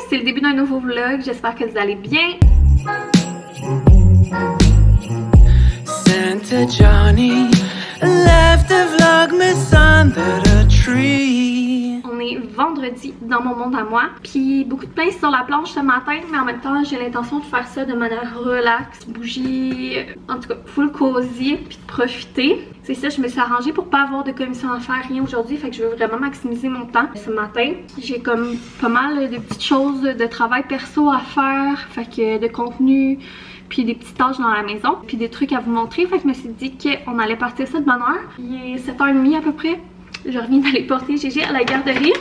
c'est le début d'un nouveau vlog, j'espère que vous allez bien. Santa Johnny left the vlogmas under the tree. On est vendredi dans mon monde à moi, puis beaucoup de plaintes sur la planche ce matin, mais en même temps j'ai l'intention de faire ça de manière relax, bougie, en tout cas full cosy, puis de profiter. C'est ça, je me suis arrangée pour pas avoir de commission à faire, rien aujourd'hui, fait que je veux vraiment maximiser mon temps. Ce matin, j'ai comme pas mal de petites choses de travail perso à faire, fait que de contenu, puis des petites tâches dans la maison, puis des trucs à vous montrer. Fait que je me suis dit qu'on allait partir ça de bonne heure. Il est 7h30 à peu près. Je reviens d'aller porter Gégé à la garderie.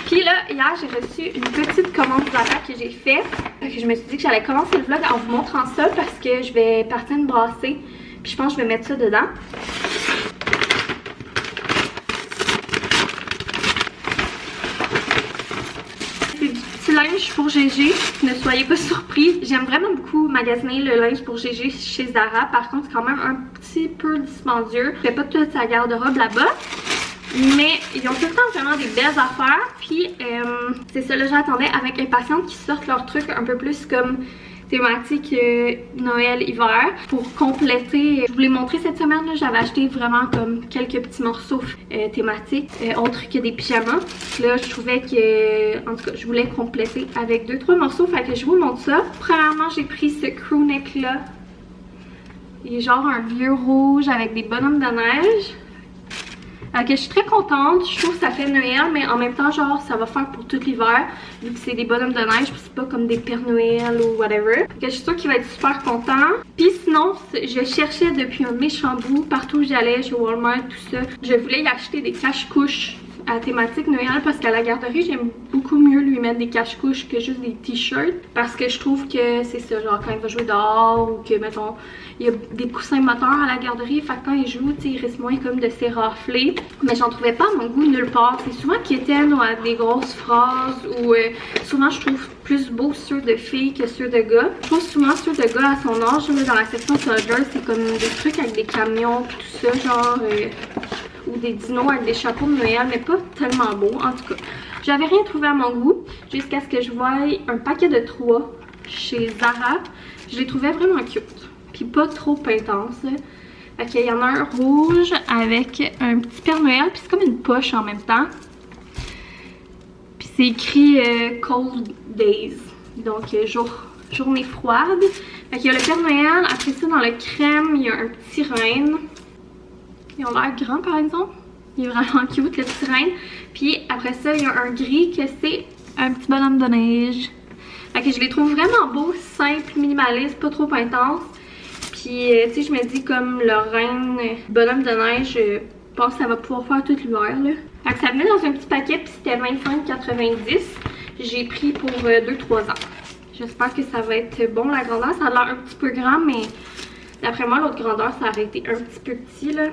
Puis là, hier, j'ai reçu une petite commande Zara que j'ai fait. Fait que je me suis dit que j'allais commencer le vlog en vous montrant ça parce que je vais partir me brasser. Puis je pense que je vais mettre ça dedans. Linge pour Gégé, ne soyez pas surpris. J'aime vraiment beaucoup magasiner le linge pour Gégé chez Zara. Par contre, c'est quand même un petit peu dispendieux. Je fais pas toute sa garde-robe là-bas. Mais ils ont tout le temps vraiment des belles affaires. Puis c'est ça, là j'attendais avec impatience qu'ils sortent leurs trucs un peu plus comme thématique Noël-hiver pour compléter. Je vous l'ai montré cette semaine, j'avais acheté vraiment comme quelques petits morceaux thématiques autres que des pyjamas. Là je trouvais que, en tout cas, je voulais compléter avec 2-3 morceaux, fait que je vous montre ça. Premièrement, j'ai pris ce crew neck là. Il est genre un vieux rouge avec des bonhommes de neige. Ok, je suis très contente, je trouve que ça fait Noël, mais en même temps, genre, ça va faire pour tout l'hiver, vu que c'est des bonhommes de neige, puis c'est pas comme des Pères Noël ou whatever. Ok, je suis sûre qu'il va être super content. Puis sinon, je cherchais depuis un méchant bout, partout où j'allais, chez Walmart, tout ça. Je voulais y acheter des cache-couches à thématique Noël parce qu'à la garderie, j'aime beaucoup mieux lui mettre des cache-couches que juste des t-shirts. Parce que je trouve que c'est ça, genre quand il va jouer dehors ou que, mettons, il y a des coussins moteurs à la garderie, fait que quand il joue, il risque moins comme de s'érafler. Mais j'en trouvais pas à mon goût nulle part. C'est souvent quétaine ou avec des grosses phrases ou souvent je trouve plus beau ceux de filles que ceux de gars. Je trouve souvent ceux de gars à son âge, dans la section soldier, c'est comme des trucs avec des camions pis tout ça, genre ou des dinos avec des chapeaux de Noël, mais pas tellement beau. En tout cas, j'avais rien trouvé à mon goût jusqu'à ce que je voie un paquet de 3 chez Zara. Je les trouvais vraiment cute, puis pas trop intense. Ok, il y en a un rouge avec un petit Père Noël, puis c'est comme une poche en même temps. Puis c'est écrit Cold Days, donc journée froide. Fait qu'il y a le Père Noël, après ça dans le crème, il y a un petit reine. Ils ont l'air grands par exemple. Il est vraiment cute le petit reine. Puis après ça, il y a un gris que c'est un petit bonhomme de neige. Fait que je les trouve vraiment beaux, simples, minimalistes, pas trop intenses. Puis tu sais, je me dis comme le reine bonhomme de neige, je pense que ça va pouvoir faire tout l'hiver là. Fait que ça venait dans un petit paquet puis c'était 25,90. J'ai pris pour 2-3 ans. J'espère que ça va être bon la grandeur. Ça a l'air un petit peu grand, mais d'après moi l'autre grandeur ça aurait été un petit peu petit là.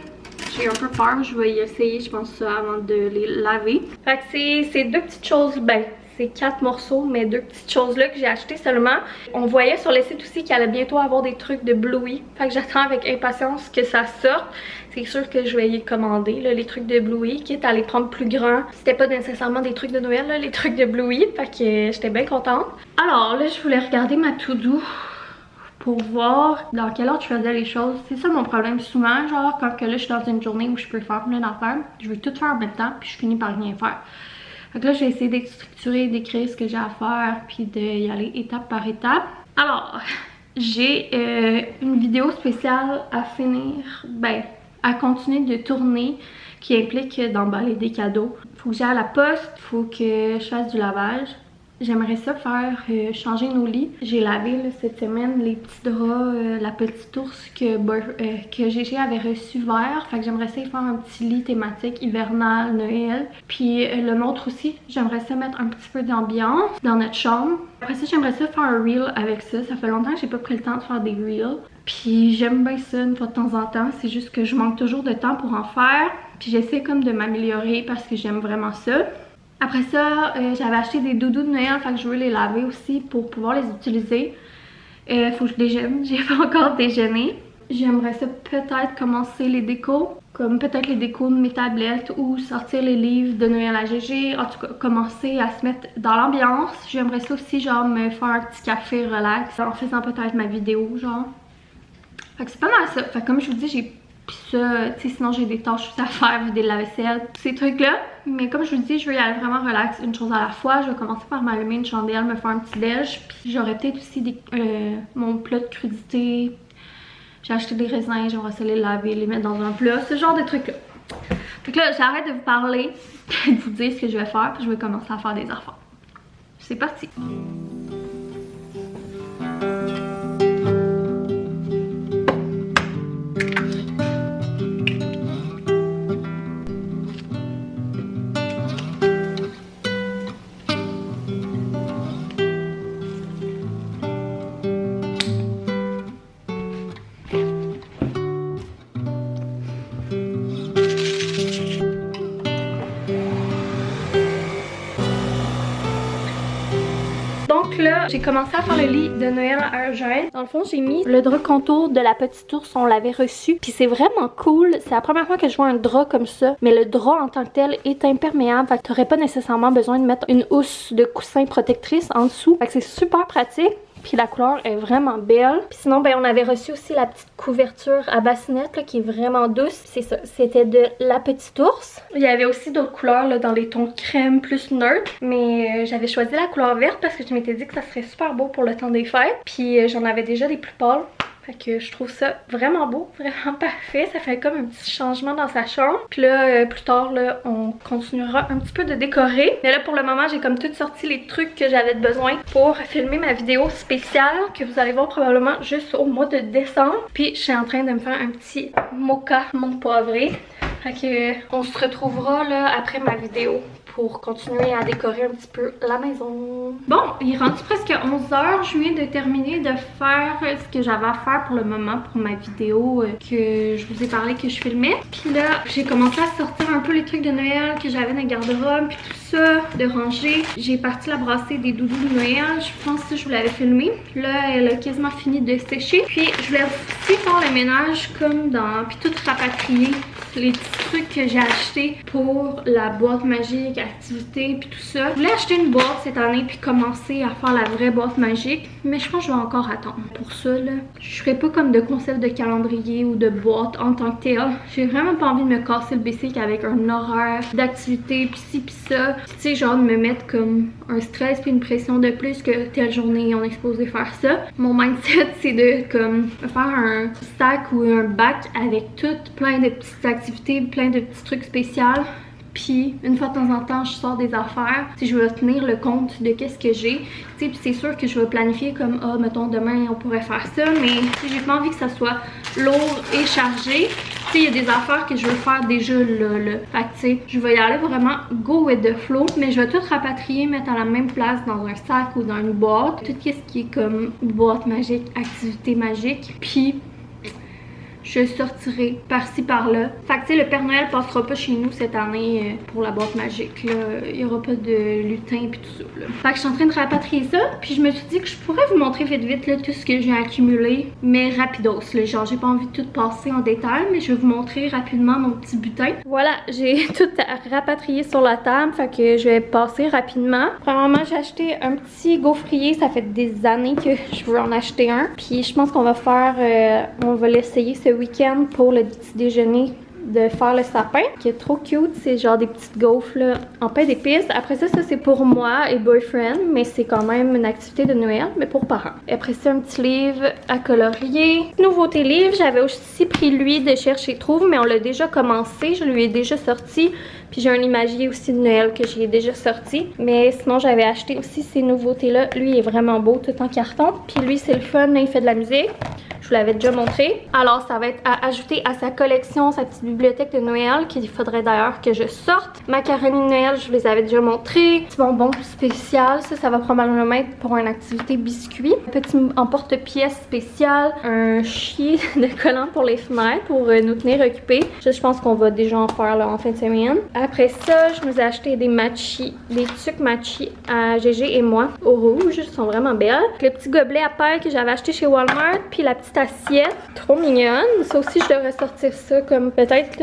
J'ai un peu peur, je vais y essayer je pense ça avant de les laver. Fait que c'est 2 petites choses, ben c'est 4 morceaux mais 2 petites choses là que j'ai acheté seulement. On voyait sur le site aussi qu'il allait bientôt avoir des trucs de Bluey. Fait que j'attends avec impatience que ça sorte. C'est sûr que je vais y commander là, les trucs de Bluey, quitte à les prendre plus grands. C'était pas nécessairement des trucs de Noël là, les trucs de Bluey. Fait que j'étais bien contente. Alors là je voulais regarder ma to-do pour voir dans quelle ordre je faisais les choses. C'est ça mon problème souvent, genre quand que là je suis dans une journée où je peux faire plein d'affaires, je veux tout faire en même temps puis je finis par rien faire. Fait que là je vais essayer d'être structurée, d'écrire ce que j'ai à faire puis d'y aller étape par étape. Alors, j'ai une vidéo spéciale à finir, ben à continuer de tourner qui implique d'emballer des cadeaux. Faut que j'aille à la poste, faut que je fasse du lavage. J'aimerais ça faire changer nos lits. J'ai lavé là, cette semaine les petits draps, la petite ours que Gégé avait reçu vert. Fait que j'aimerais ça faire un petit lit thématique hivernal, Noël. Puis le nôtre aussi, j'aimerais ça mettre un petit peu d'ambiance dans notre chambre. Après ça, j'aimerais ça faire un reel avec ça. Ça fait longtemps que j'ai pas pris le temps de faire des reels. Puis j'aime bien ça une fois de temps en temps. C'est juste que je manque toujours de temps pour en faire. Puis j'essaie comme de m'améliorer parce que j'aime vraiment ça. Après ça, j'avais acheté des doudous de Noël, fait que je veux les laver aussi pour pouvoir les utiliser. Faut que je déjeune, j'ai pas encore déjeuné. j'aimerais ça peut-être commencer les décos, comme peut-être les décos de mes tablettes ou sortir les livres de Noël à GG, en tout cas commencer à se mettre dans l'ambiance. J'aimerais ça aussi genre me faire un petit café relax en faisant peut-être ma vidéo genre. Fait que c'est pas mal ça. Fait que comme je vous dis, j'ai ça, tu sais, sinon j'ai des tâches aussi à faire, vider la vaisselle, ces trucs-là. Mais comme je vous dis, je veux y aller vraiment relax, une chose à la fois. Je vais commencer par m'allumer une chandelle, me faire un petit déj. Puis j'aurais peut-être aussi mon plat de crudité. J'ai acheté des raisins, j'aimerais ça les laver, les mettre dans un plat, ce genre de trucs-là. Donc là, j'arrête de vous parler, de vous dire ce que je vais faire, puis je vais commencer à faire des affaires. C'est parti! Donc là, j'ai commencé à faire le lit de Noël à Joël. Dans le fond, j'ai mis le drap contour de la petite ours, on l'avait reçu. Puis c'est vraiment cool. C'est la première fois que je vois un drap comme ça. Mais le drap en tant que tel est imperméable. Fait que t'aurais pas nécessairement besoin de mettre une housse de coussin protectrice en dessous. Fait que c'est super pratique. Puis la couleur est vraiment belle. Puis sinon, ben on avait reçu aussi la petite couverture à bassinette là, qui est vraiment douce. C'est ça, c'était de la petite ours. Il y avait aussi d'autres couleurs là, dans les tons crème plus neutre. Mais j'avais choisi la couleur verte parce que je m'étais dit que ça serait super beau pour le temps des fêtes. Puis j'en avais déjà des plus pâles. Fait que je trouve ça vraiment beau, vraiment parfait. Ça fait comme un petit changement dans sa chambre. Puis là, plus tard, là, on continuera un petit peu de décorer. Mais là, pour le moment, j'ai comme tout sorti les trucs que j'avais besoin pour filmer ma vidéo spéciale que vous allez voir probablement juste au mois de décembre. Puis je suis en train de me faire un petit mocha menthe poivrée. Fait que on se retrouvera là après ma vidéo pour continuer à décorer un petit peu la maison. Bon, il est rendu presque 11h. Je viens de terminer de faire ce que j'avais à faire pour le moment pour ma vidéo que je vous ai parlé que je filmais. Puis là, j'ai commencé à sortir un peu les trucs de Noël que j'avais dans le garde-robe puis tout ça, de ranger. J'ai parti la brasser des doudous de Noël. Je pense que je vous l'avais filmé. Là, elle a quasiment fini de sécher. Puis je voulais aussi faire le ménage comme dans... puis tout rapatrier les petits trucs que j'ai achetés pour la boîte magique, activité puis tout ça. Je voulais acheter une boîte cette année puis commencer à faire la vraie boîte magique, mais je pense que je vais encore attendre. Pour ça là, je ferai pas comme de concept de calendrier ou de boîte en tant que tel. J'ai vraiment pas envie de me casser le basic avec un horaire d'activité puis ci puis ça. Tu sais, genre de me mettre comme un stress puis une pression de plus que telle journée on est supposé faire ça. Mon mindset c'est de comme faire un sac ou un bac avec tout plein de petites activités, plein de petits trucs spéciaux. Puis une fois de temps en temps je sors des affaires, tu sais, je vais tenir le compte de qu'est-ce que j'ai, tu sais, puis c'est sûr que je vais planifier comme ah mettons demain on pourrait faire ça, mais j'ai pas envie que ça soit lourd et chargé. Tu sais, il y a des affaires que je veux faire déjà là. Fait que tu sais, je vais y aller vraiment go with the flow, mais je vais tout rapatrier, mettre à la même place dans un sac ou dans une boîte, tout ce qui est comme boîte magique, activité magique, puis je sortirai par-ci par-là. Fait que tu sais, le Père Noël passera pas chez nous cette année pour la boîte magique là. Il y aura pas de lutin puis tout ça là. Fait que je suis en train de rapatrier ça. Puis je me suis dit que je pourrais vous montrer vite là tout ce que j'ai accumulé. Mais rapidos là. Genre j'ai pas envie de tout passer en détail. Mais je vais vous montrer rapidement mon petit butin. Voilà, j'ai tout rapatrié sur la table. Fait que je vais passer rapidement. Premièrement, j'ai acheté un petit gaufrier. Ça fait des années que je veux en acheter un. Puis je pense qu'on va faire... on va l'essayer ce week-end pour le petit déjeuner de faire le sapin qui est trop cute. C'est genre des petites gaufres là, en pain d'épices. Après ça c'est pour moi et boyfriend, mais c'est quand même une activité de Noël, mais pour parents. Et après ça, un petit livre à colorier. Nouveauté livre, j'avais aussi pris lui de Cherche et Trouve, mais on l'a déjà commencé, je lui ai déjà sorti. Puis j'ai un imagier aussi de Noël que j'ai déjà sorti. Mais sinon, j'avais acheté aussi ces nouveautés-là. Lui, il est vraiment beau, tout en carton. Puis lui, c'est le fun, là, il fait de la musique. Je vous l'avais déjà montré. Alors, ça va être à ajouter à sa collection, sa petite bibliothèque de Noël, qu'il faudrait d'ailleurs que je sorte. Macaroni de Noël, je vous les avais déjà montrés. Petit bonbon spécial, ça va probablement être pour une activité biscuit. Petit emporte-pièce spécial. Un chier de collant pour les fenêtres, pour nous tenir occupés. Je pense qu'on va déjà en faire là, en fin de semaine. Après ça, je nous ai acheté des matchis, des tucs matchis à GG et moi, au rouge. Ils sont vraiment belles. Le petit gobelet à paille que j'avais acheté chez Walmart, puis la petite assiette, trop mignonne. Ça aussi, je devrais sortir ça comme peut-être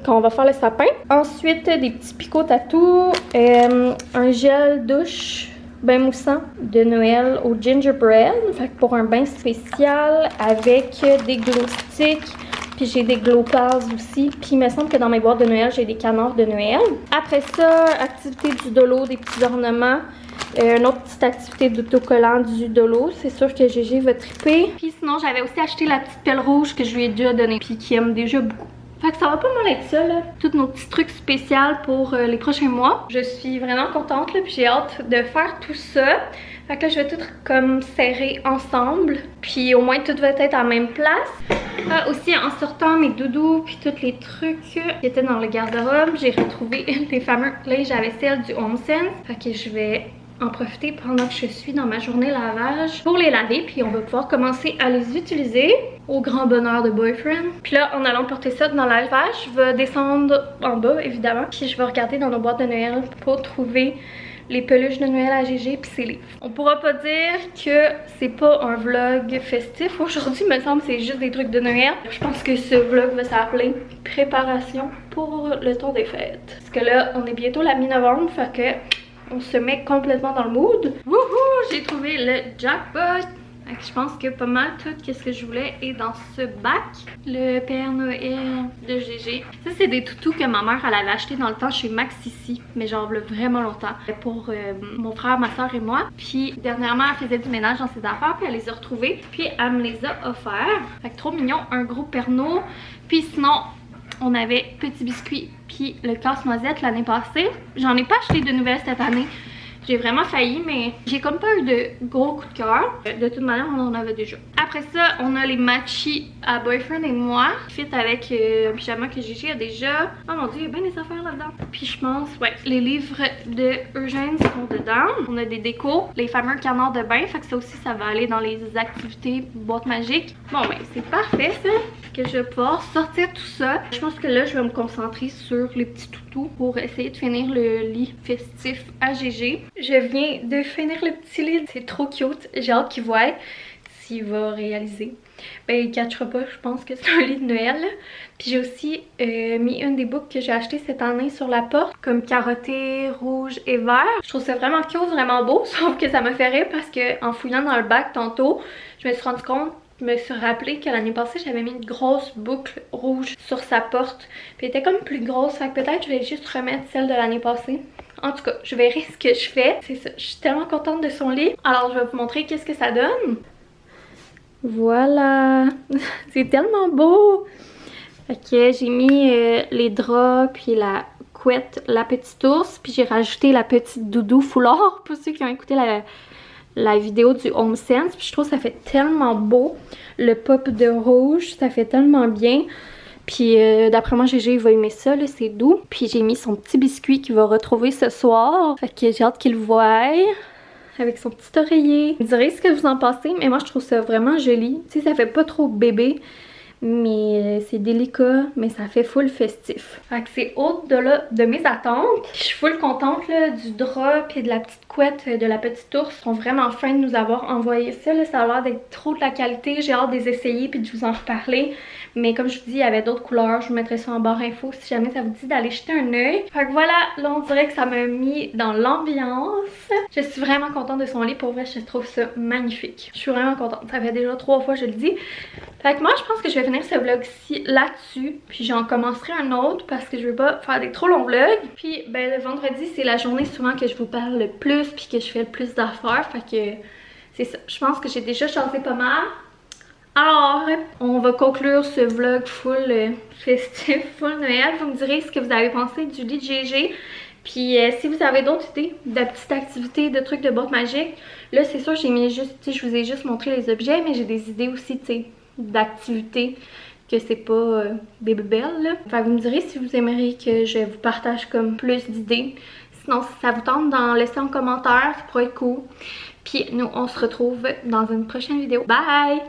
quand on va faire le sapin. Ensuite, des petits picots tatou, un gel douche bain moussant de Noël au gingerbread. Fait que pour un bain spécial avec des glow sticks. Puis j'ai des glow pals aussi. Puis il me semble que dans mes boîtes de Noël, j'ai des canards de Noël. Après ça, activité du dolo, des petits ornements. Une autre petite activité d'autocollant du dolo. C'est sûr que Gégé va triper. Puis sinon, j'avais aussi acheté la petite pelle rouge que je lui ai déjà donnée. Puis qui aime déjà beaucoup. Fait que ça va pas mal être ça, là. Tous nos petits trucs spéciaux pour les prochains mois. Je suis vraiment contente, là. Puis j'ai hâte de faire tout ça. Fait que là, je vais tout comme serrer ensemble. Puis au moins, tout va être à la même place. Aussi, en sortant mes doudous puis tous les trucs qui étaient dans le garde-robe, j'ai retrouvé les fameux linges à vaisselle du HomeSense. Fait que je vais en profiter pendant que je suis dans ma journée lavage pour les laver. Puis on va pouvoir commencer à les utiliser au grand bonheur de Boyfriend. Puis là, en allant porter ça dans le lavage, je vais descendre en bas, évidemment. Puis je vais regarder dans nos boîtes de Noël pour trouver les peluches de Noël à Gégé puis ses livres. On pourra pas dire que c'est pas un vlog festif. Aujourd'hui, il me semble que c'est juste des trucs de Noël. Je pense que ce vlog va s'appeler Préparation pour le temps des fêtes. Parce que là, on est bientôt la mi-novembre, fait que on se met complètement dans le mood. Wouhou! J'ai trouvé le jackpot! Je pense que pas mal tout ce que je voulais est dans ce bac. Le Père Noël de Gégé. Ça, c'est des toutous que ma mère elle avait acheté dans le temps chez Max ici. Mais genre vraiment longtemps. Pour mon frère, ma soeur et moi. Puis dernièrement, elle faisait du ménage dans ses affaires. Puis elle les a retrouvés. Puis elle me les a offerts. Fait que trop mignon. Un gros Pernod. Puis sinon, on avait Petit Biscuit. Puis le casse-noisette l'année passée. J'en ai pas acheté de nouvelles cette année. J'ai vraiment failli, mais j'ai comme pas eu de gros coup de cœur. De toute manière, on en avait déjà. Après ça, on a les matchis à Boyfriend et moi. Fit avec un pyjama que Gégé a déjà. Oh mon dieu, il y a bien des affaires là-dedans. Puis je pense, ouais, les livres de Eugène sont dedans. On a des décos, les fameux canards de bain. Fait que ça aussi, ça va aller dans les activités boîte magique. Bon, ben, c'est parfait ça. Que je vais pouvoir sortir tout ça. Je pense que là, je vais me concentrer sur les petits toutous pour essayer de finir le lit festif à Gégé. Je viens de finir le petit lit. C'est trop cute. J'ai hâte qu'il voie s'il va réaliser. Ben, il catchera pas. Je pense que c'est un lit de Noël. Puis j'ai aussi mis une des boucles que j'ai achetées cette année sur la porte. Comme carotté, rouge et vert. Je trouve ça vraiment cute, vraiment beau. Sauf que ça me fait rire parce que en fouillant dans le bac tantôt, je me suis rendu compte. Je me suis rappelé que l'année passée, j'avais mis une grosse boucle rouge sur sa porte. Puis elle était comme plus grosse. Fait que peut-être je vais juste remettre celle de l'année passée. En tout cas, je verrai ce que je fais. C'est ça. Je suis tellement contente de son lit. Alors, je vais vous montrer qu'est-ce que ça donne. Voilà. C'est tellement beau. Fait que j'ai mis les draps, puis la couette, la petite ours. Puis j'ai rajouté la petite doudou foulard. Pour ceux qui ont écouté la vidéo du HomeSense. Puis je trouve que ça fait tellement beau. Le pop de rouge, ça fait tellement bien. Puis d'après moi, Gégé il va aimer ça, c'est doux. Puis j'ai mis son petit biscuit qu'il va retrouver ce soir. Fait que j'ai hâte qu'il le voie. Avec son petit oreiller. Vous direz ce que vous en pensez, mais moi je trouve ça vraiment joli. Tu sais, ça fait pas trop bébé. Mais c'est délicat, mais ça fait full festif. Fait que c'est au-delà de mes attentes. Je suis full contente là, du drap et de la petite couette de la petite ours. Ils sont vraiment fins de nous avoir envoyé ça. Là. Ça a l'air d'être trop de la qualité. J'ai hâte de les essayer et de vous en reparler. Mais comme je vous dis, il y avait d'autres couleurs. Je vous mettrai ça en barre info si jamais ça vous dit d'aller jeter un œil. Fait que voilà, là on dirait que ça m'a mis dans l'ambiance. Je suis vraiment contente de son lit. Pour vrai, je trouve ça magnifique. Je suis vraiment contente. Ça fait déjà 3 fois, je le dis. Fait que moi, je pense que je vais finir ce vlog-ci là-dessus. Puis j'en commencerai un autre parce que je veux pas faire des trop longs vlogs. Puis ben le vendredi, c'est la journée souvent que je vous parle le plus puis que je fais le plus d'affaires. Fait que c'est ça. Je pense que j'ai déjà changé pas mal. Alors, on va conclure ce vlog full festif, full Noël. Vous me direz ce que vous avez pensé du lit de Gégé. Puis si vous avez d'autres idées de petites activités, de trucs de boîte magique, là c'est sûr j'ai mis juste, tu sais, je vous ai juste montré les objets, mais j'ai des idées aussi, tu sais, d'activités que c'est pas des bébelles là. Fait que vous me direz si vous aimeriez que je vous partage comme plus d'idées. Sinon si ça vous tente d'en laisser en commentaire, ça pourrait être cool. Puis nous on se retrouve dans une prochaine vidéo. Bye!